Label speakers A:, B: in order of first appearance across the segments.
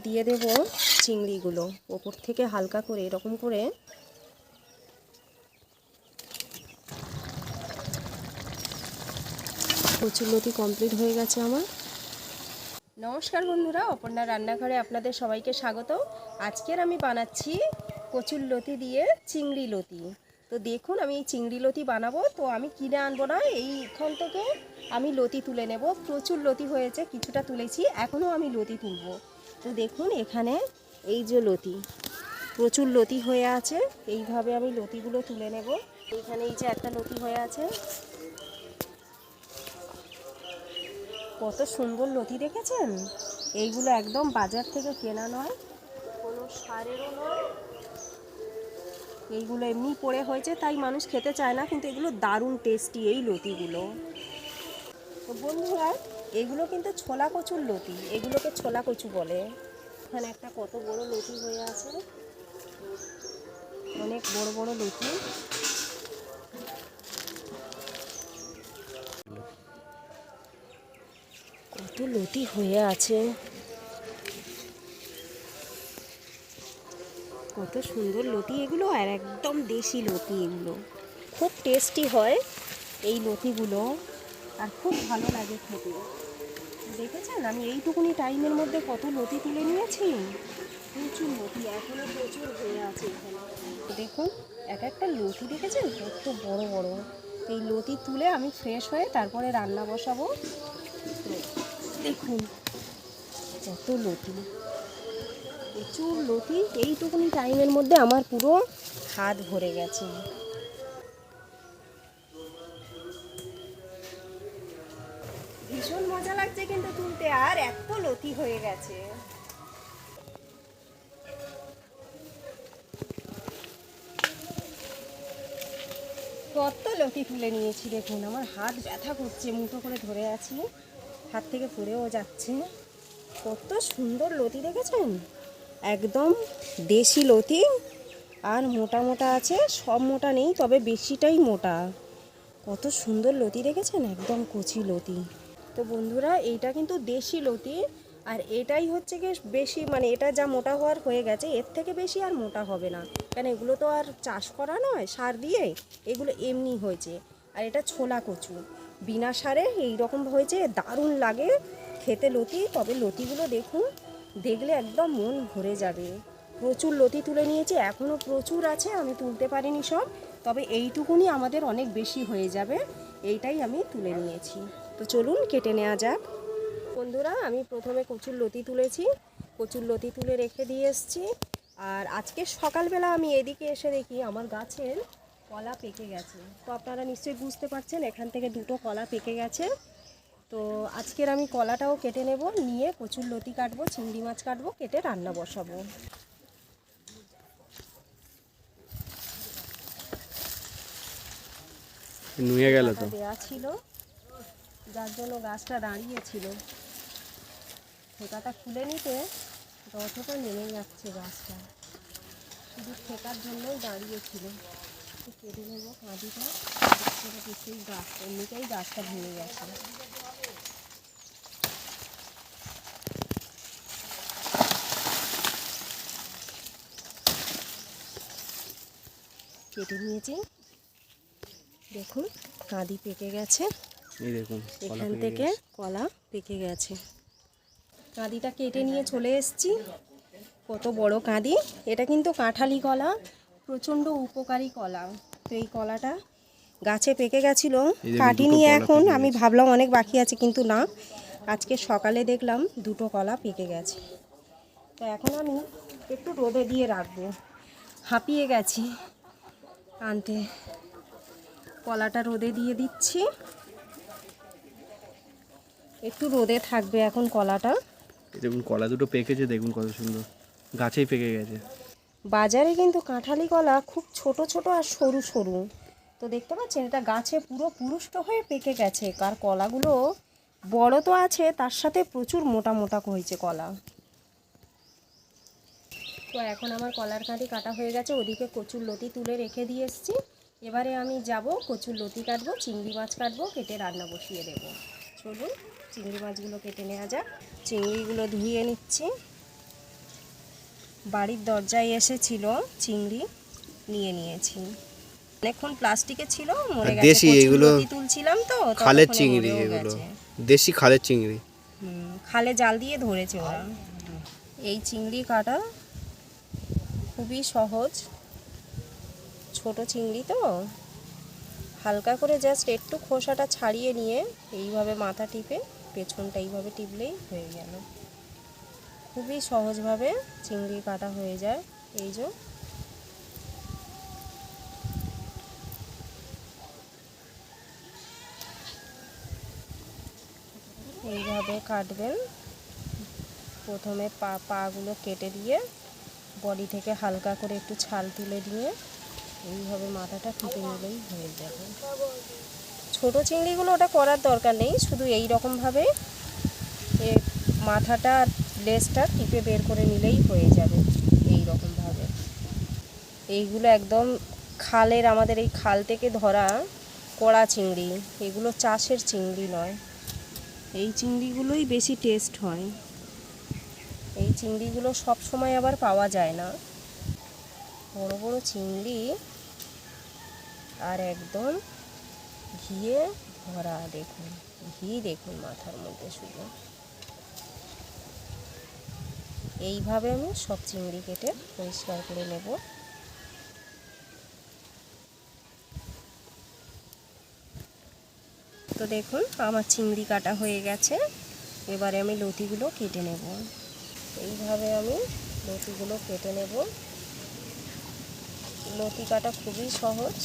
A: দিয়ে দেব চিংড়িগুলো ওপর থেকে হালকা করে এরকম করে কচুরলতি কমপ্লিট হয়ে গেছে আমার। নমস্কার বন্ধুরা, অপর্ণা রান্নাঘরে আপনাদের সবাইকে স্বাগত। আজকের আমি বানাচ্ছি কচুরলতি দিয়ে চিংড়ি লতি। তো দেখুন আমি এই চিংড়ি লতি বানাবো, তো আমি কিনে আনবো না, এইখান থেকে আমি লতি তুলে নেব। প্রচুর লতি হয়েছে, কিছুটা তুলেছি, এখনও আমি লতি তুলবো। তো দেখুন এখানে এই যে লতি, প্রচুর লতি হয়ে আছে, এইভাবে আমি লতিগুলো তুলে নেব। এইখানে এই যে একটা লতি হয়ে আছে, কত সুন্দর লতি দেখেছেন। এইগুলো একদম বাজার থেকে কেনা নয়, কোনো সারেরও নয়, এইগুলো এমনি পড়ে হয়েছে, তাই মানুষ খেতে চায় না, কিন্তু এগুলো দারুণ টেস্টি এই লতিগুলো। তো বন্ধুরা, এগুলো কিন্তু ছোলা কচুর লতি, এগুলোকে ছোলা কচু বলে। এখানে একটা কত বড় লতি হয়ে আছে, অনেক বড় বড় লতি। কত লতি হয়ে আছে, কত সুন্দর লতি এগুলো, আর একদম দেশি লতি, এগুলো খুব টেস্টি হয় এই লতিগুলো, আর খুব ভালো লাগে খেতে। দেখেছেন আমি এইটুকুনি টাইমের মধ্যে কত লতি তুলে নিয়েছি, প্রচুর লতি, এখনো প্রচুর হয়ে আছে এখানে। দেখুন এক একটা লতি দেখেছেন কত বড় বড়। এই লতি তুলে আমি ফ্রেশ হয়ে তারপরে রান্না বসাবো। দেখুন কত লতি, প্রচুর লতি, এইটুকুনি টাইমের মধ্যে আমার পুরো হাত ভরে গেছে। ভীষণ মজা লাগছে কিন্তু তুলতে, আর এত লতি হয়ে গেছে। কত লতি তুলে নিয়েছি, দেখুন আমার হাত ব্যথা করছে, মুঠো করে ধরে আছি, হাত থেকে পড়েও যাচ্ছে। কত সুন্দর লতি দেখেছেন, একদম দেশি লতি, আর মোটা মোটা আছে, সব মোটা নেই, তবে বেশিটাই মোটা। কত সুন্দর লতি দেখেছেন, একদম কচি লতি। তো বন্ধুরা, এইটা কিন্তু দেশি লতি, আর এটাই হচ্ছে কি বেশি, মানে এটা যা মোটা হওয়ার হয়ে গেছে, এর থেকে বেশি আর মোটা হবে না, কারণ এগুলো তো আর চাষ করা নয় সার দিয়ে, এগুলো এমনি হয়েছে। আর এটা ছোলা কচু, বিনা সারে এইরকম হয়েছে, দারুণ লাগে খেতে লতি। তবে লতিগুলো দেখুন, দেখলে একদম মন ভরে যাবে। প্রচুর লতি তুলে নিয়েছি, এখনও প্রচুর আছে, আমি তুলতে পারিনি সব, তবে এইটুকুনি আমাদের অনেক বেশি হয়ে যাবে, এইটাই আমি তুলে নিয়েছি। তো চলুন কেটে নেওয়া যাক। বন্ধুরা, আমি প্রথমে কচুর লতি তুলেছি, কচুর লতি তুলে রেখে দিয়ে এসেছি। আর আজকে সকালবেলা আমি এদিকে এসে দেখি আমার গাছের কলা পেকে গেছে। তো আপনারা নিশ্চয়ই বুঝতে পারছেন, এখান থেকে দুটো কলা পেকে গেছে। তো আজকের আমি কলাটাও কেটে নেব, নিয়ে কচুর লতি কাটবো, চিংড়ি মাছ কাটবো, কেটে রান্না বসাবো।
B: নুয়ে গেল তো
A: দেওয়া ছিল, যার জন্য গাছটা দাঁড়িয়েছিল, ঠেকাটা খুলে নিতে যতটা নেমে যাচ্ছে গাছটা, শুধু ঠেকার জন্যই দাঁড়িয়েছিল। কেটে নেবো কাঁদিটা, কিছুই গাছ এমনিতেই গাছটা ভেঙে গেছে। কেটে নিয়েছি, দেখুন কাঁদি পেকে গেছে,
B: এই দেখুন
A: এখান থেকে কলা পেকে গেছে। কাঁদিটা কেটে নিয়ে চলে এসেছি, কত বড় কাঁদি, এটা কিন্তু কাঁঠালি কলা, প্রচণ্ড উপকারী কলা। তো এই কলাটা গাছে পেকে গেছিলো, কাটিনি এখন, আমি ভাবলাম অনেক বাকি আছে, কিন্তু না, আজকে সকালে দেখলাম দুটো কলা পেকে গেছে। তো এখন আমি একটু রোদে দিয়ে রাখবো, হাঁপিয়ে গেছি আনতে। কলাটা রোদে দিয়ে দিচ্ছি, একটু রোদে থাকবে এখন কলাটা।
B: দেখুন কলা দুটো পেকেছে, দেখুন কত সুন্দর, গাছেই পেকে গেছে।
A: বাজারে কিন্তু কাঁঠালি কলা খুব ছোট ছোট আর সরু সরু, তো দেখতে পাচ্ছেন এটা গাছে পুরো পুরুষ্ট হয়ে পেকে গেছে, আর কলাগুলো বড় তো আছে, তার সাথে প্রচুর মোটা মোটা হয়েছে কলা। তো এখন আমার কলার কাঁদি কাটা হয়ে গেছে, ওদিকে কচুর লতি তুলে রেখে দিয়ে এসেছি। এবারে আমি যাব কচুর লতি কাটবো, চিংড়ি মাছ কাটবো, কেটে রান্না বসিয়ে দেবো। চলুন চিংড়ি মাছগুলো কেটে নেওয়া যাক। চিংড়িগুলো ধুয়ে নিচ্ছি। বাড়ির দরজায় এসেছিল চিংড়ি, নিয়ে নিয়েছি। অনেকক্ষণ প্লাস্টিকে ছিল, মরে গেছে।
B: দেশি এগুলো
A: তুলছিলাম তো
B: খালের চিংড়ি, এগুলো দেশি খালের চিংড়ি।
A: খালে জাল দিয়ে ধরেছে ওরা। এই চিংড়ি কাটা খুবই সহজ, ছোট চিংড়ি তো হালকা করে জাস্ট একটু খোসাটা ছাড়িয়ে নিয়ে এইভাবে মাথা টিপে পেছনটা এইভাবে টিপলেই হয়ে গেল। খুবই সহজভাবে চিংড়ি কাটা হয়ে যায়। এই যে এইভাবে কাটবেন। প্রথমে পাগুলো কেটে দিয়ে বডি থেকে হালকা করে একটু ছাল তুলে দিয়ে এইভাবে মাথাটা টিপে নিলেই হয়ে যাবে। ছোট চিংড়িগুলো ওটা করার দরকার নেই, শুধু এই রকমভাবে মাথাটা লেজটা টিপে বের করে নিলেই হয়ে যাবে। এই রকমভাবে এইগুলো একদম খালের, আমাদের এই খাল থেকে ধরা কড়া চিংড়ি, এগুলো চাষের চিংড়ি নয়। এই চিংড়িগুলোই বেশি টেস্ট হয়। এই চিংড়িগুলো সব সময় আবার পাওয়া যায় না। বড় বড় চিংড়ি আর একদম ঘিয়ে ভরা, দেখুন ঘি দেখুন মাথার মধ্যে শুধু। এইভাবে আমি সব চিংড়ি কেটে পরিষ্কার করে নেব। তো দেখুন আমার চিংড়ি কাটা হয়ে গেছে। এবারে আমি লতিগুলো কেটে নেব। এইভাবে আমি লতিগুলো কেটে নেব। লতি কাটা খুবই সহজ।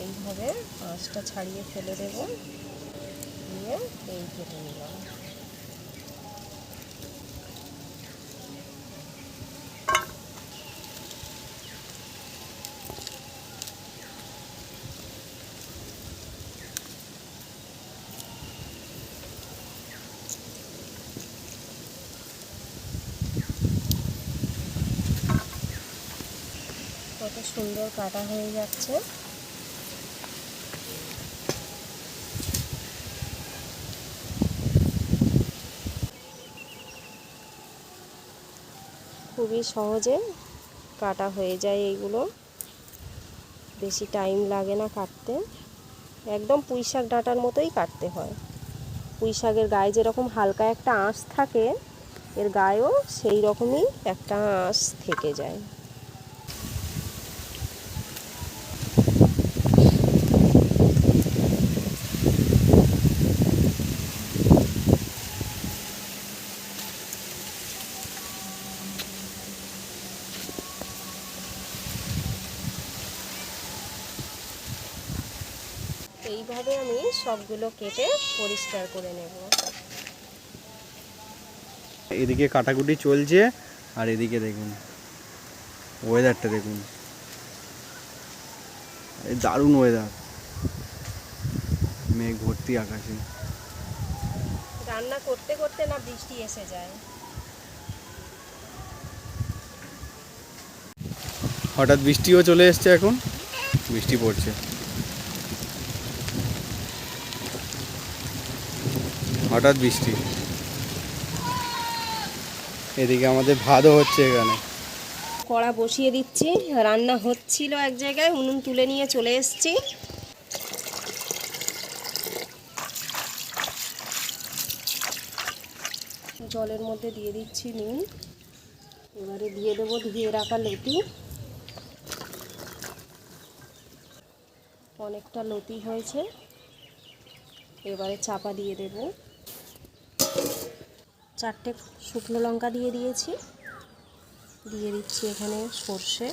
A: এইভাবে আঁশটা ছাড়িয়ে ফেলে দেব, দিয়ে এই কেটে নিলাম। কত সুন্দর কাটা হয়ে যাচ্ছে। খুবই সহজে কাটা হয়ে যায় এইগুলো, বেশি টাইম লাগে না কাটতে। একদম পুঁইশাক ডাঁটার মতোই কাটতে হয়। পুঁইশাকের গায়ে যেরকম হালকা একটা আঁশ থাকে, এর গায়েও সেই রকমই একটা আঁশ থেকে যায়। এইভাবে আমি সবগুলো কেটে পরিষ্কার করে নেব।
B: এদিকে কাটাকুটি চলছে, আর এদিকে দেখুন ওয়েদারটা দেখুন, এই দারুণ ওয়েদার, মেঘ ভর্তি আকাশে।
A: রান্না করতে করতে না বৃষ্টি এসে যায়।
B: হঠাৎ বৃষ্টিও চলে এসছে, এখন বৃষ্টি পড়ছে। হঠাৎ বৃষ্টি। এদিকে আমাদের ভাতও হচ্ছে এখানে।
A: কড়া বসিয়ে দিচ্ছি, রান্না হচ্ছিল এক জায়গায়, উনুন তুলে নিয়ে চলে এসেছি। জলের মধ্যে দিয়ে দিচ্ছি নুন। এবারে দিয়ে দেবো ধুয়ে রাখা লতি। অনেকটা লতি হয়েছে, এবারে চাপা দিয়ে দেব। 4টে শুকনো লঙ্কা দিয়ে দিয়েছি। দিয়ে দিচ্ছি এখানে সর্ষে,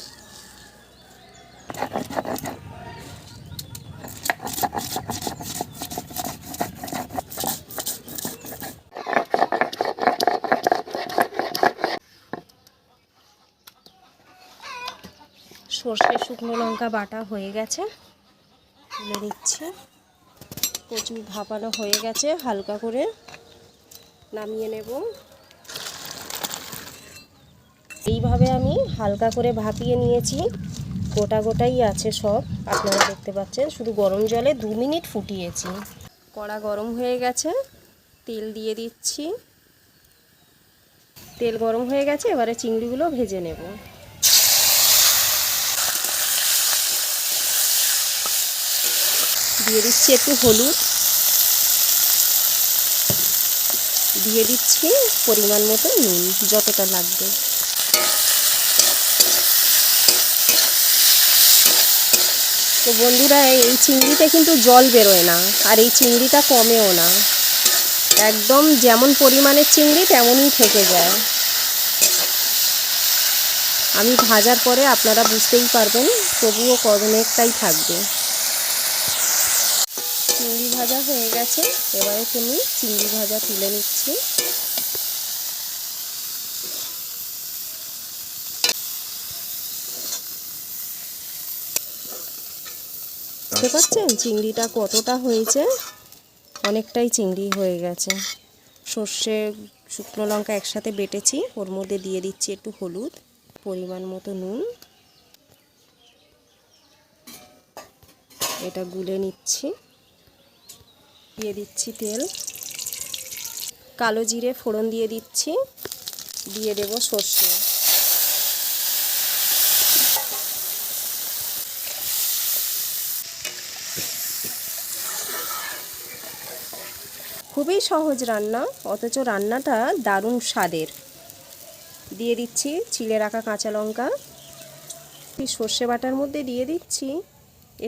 A: সর্ষে শুকনো লঙ্কা বাটা হয়ে গেছে, তুলে দিচ্ছি। প্রচুর ভাপানো হয়ে গেছে, হালকা করে নামিয়ে নেব। এইভাবে আমি হালকা করে ভাপিয়ে নিয়েছি, গোটা গোটাই আছে সব, আপনারা দেখতে পাচ্ছেন। শুধু গরম জলে 2 মিনিট ফুটিয়েছি। কড়া গরম হয়ে গেছে, তেল দিয়ে দিচ্ছি। তেল গরম হয়ে গেছে, এবারে চিংড়িগুলো ভেজে নেব। দিয়ে দিচ্ছি একটু হলুদ, দিয়ে দিচ্ছি পরিমাণ মতো নুন, যতটা লাগবে। তো বন্ধুরা, এই চিংড়িতে কিন্তু জল বেরোয় না, আর এই চিংড়িটা কমেও না, একদম যেমন পরিমাণের চিংড়ি তেমনই থেকে যায়। আমি ভাজার পরে আপনারা বুঝতেই পারবেন, তবুও অনেকটাই থাকবে। চিংড়ি ভাজা হয়ে গেছে, এবারে তুমি চিংড়ি ভাজা তুলে নিচ্ছি। দেখতে পাচ্ছেন চিংড়িটা কতটা হয়েছে, অনেকটাই চিংড়ি হয়ে গেছে। সর্ষে শুকনো লঙ্কা একসাথে বেটেছি, ওর মধ্যে দিয়ে দিচ্ছি একটু হলুদ, পরিমাণ মতো নুন, এটা গুলে নিচ্ছি। দিয়ে দিচ্ছি তেল, কালো জিরে ফোড়ন দিয়ে দিচ্ছি, দিয়ে দেব সর্ষে। খুবই সহজ রান্না, অথচ রান্নাটা দারুণ স্বাদের। দিয়ে দিচ্ছি ছিলে রাখা কাঁচা লঙ্কা, সর্ষে বাটার মধ্যে দিয়ে দিচ্ছি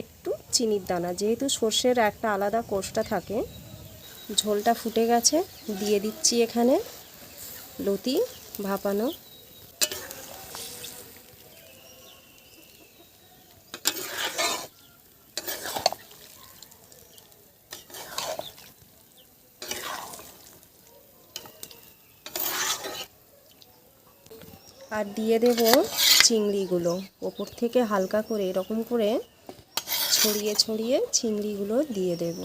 A: একটু চিনির দানা, যেহেতু সর্ষের একটা আলাদা কোষটা থাকে। ঝোলটা ফুটে গেছে, দিয়ে দিচ্ছি এখানে লতি ভাপানো। আর দিয়ে দেব চিংড়িগুলো, ওপর থেকে হালকা করে এরকম করে ছড়িয়ে ছড়িয়ে চিংড়িগুলো দিয়ে দেব।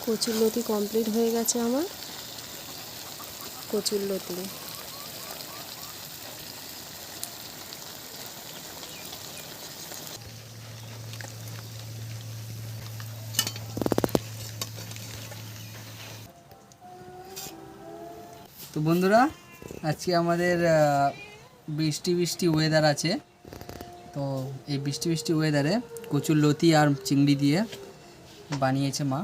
A: কচুরলতি কমপ্লিট হয়ে গেছে আমার। কচুরলতি
C: তো বন্ধুরা, আজকে আমাদের বৃষ্টি বৃষ্টি ওয়েদার আছে। তো এই বৃষ্টি বৃষ্টি ওয়েদারে কচুরলতি আর চিংড়ি দিয়ে বানিয়েছে মা।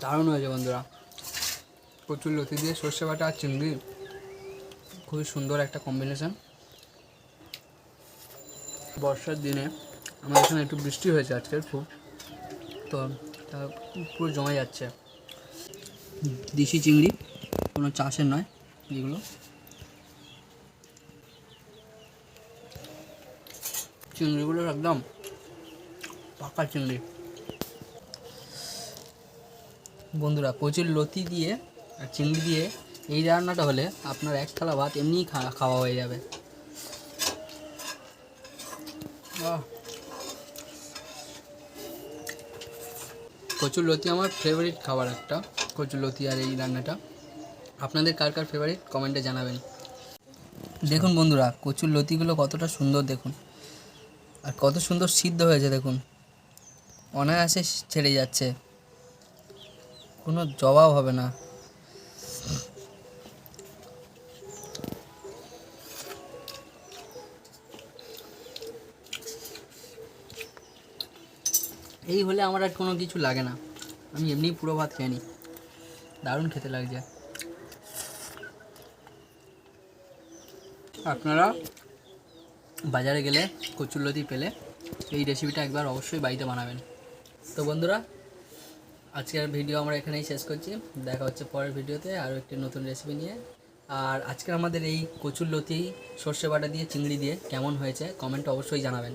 C: দারুণ হয়েছে বন্ধুরা, কচুরলতি দিয়ে সর্ষে বাটা আর চিংড়ি, খুবই সুন্দর একটা কম্বিনেশন। বর্ষার দিনে আমাদের এখানে একটু বৃষ্টি হয়েছে আজকের খুব, তো তা পুরো জমে যাচ্ছে। দেশি চিংড়ি, কোনো চাষের নয় এগুলো। চিংড়িগুলো একদম পাকা চিংড়ি। বন্ধুরা, কচুরলতি দিয়ে আর চিংড়ি দিয়ে এই রান্নাটা হলে আপনার এক থালা ভাত এমনিই খাওয়া হয়ে যাবে। কচুরলতি আমার ফেভারিট খাবার একটা, কচুরলতি আর এই রান্নাটা। আপনাদের কার কার ফেভারিট কমেন্টে জানাবেন। দেখুন বন্ধুরা, কচুরলতিগুলো কতটা সুন্দর দেখুন, আর কত সুন্দর সিদ্ধ হয়েছে দেখুন, অনায়াসে ছেড়ে যাচ্ছে, কোনো জবাব হবে না। এই হলে আমার আর কোনো কিছু লাগে না, আমি এমনিই পুরো ভাত খেয়ে নিই। দারুণ খেতে লাগছে। আপনারা বাজারে গেলে কচুরলতি পেলে এই রেসিপিটা একবার অবশ্যই বাড়িতে বানাবেন। তো বন্ধুরা, আজকের ভিডিও আমরা এখানেই শেষ করছি। দেখা হচ্ছে পরের ভিডিওতে আরও একটি নতুন রেসিপি নিয়ে। আর আজকে আমাদের এই কচুরলতি সর্ষে বাটা দিয়ে চিংড়ি দিয়ে কেমন হয়েছে কমেন্টে অবশ্যই জানাবেন।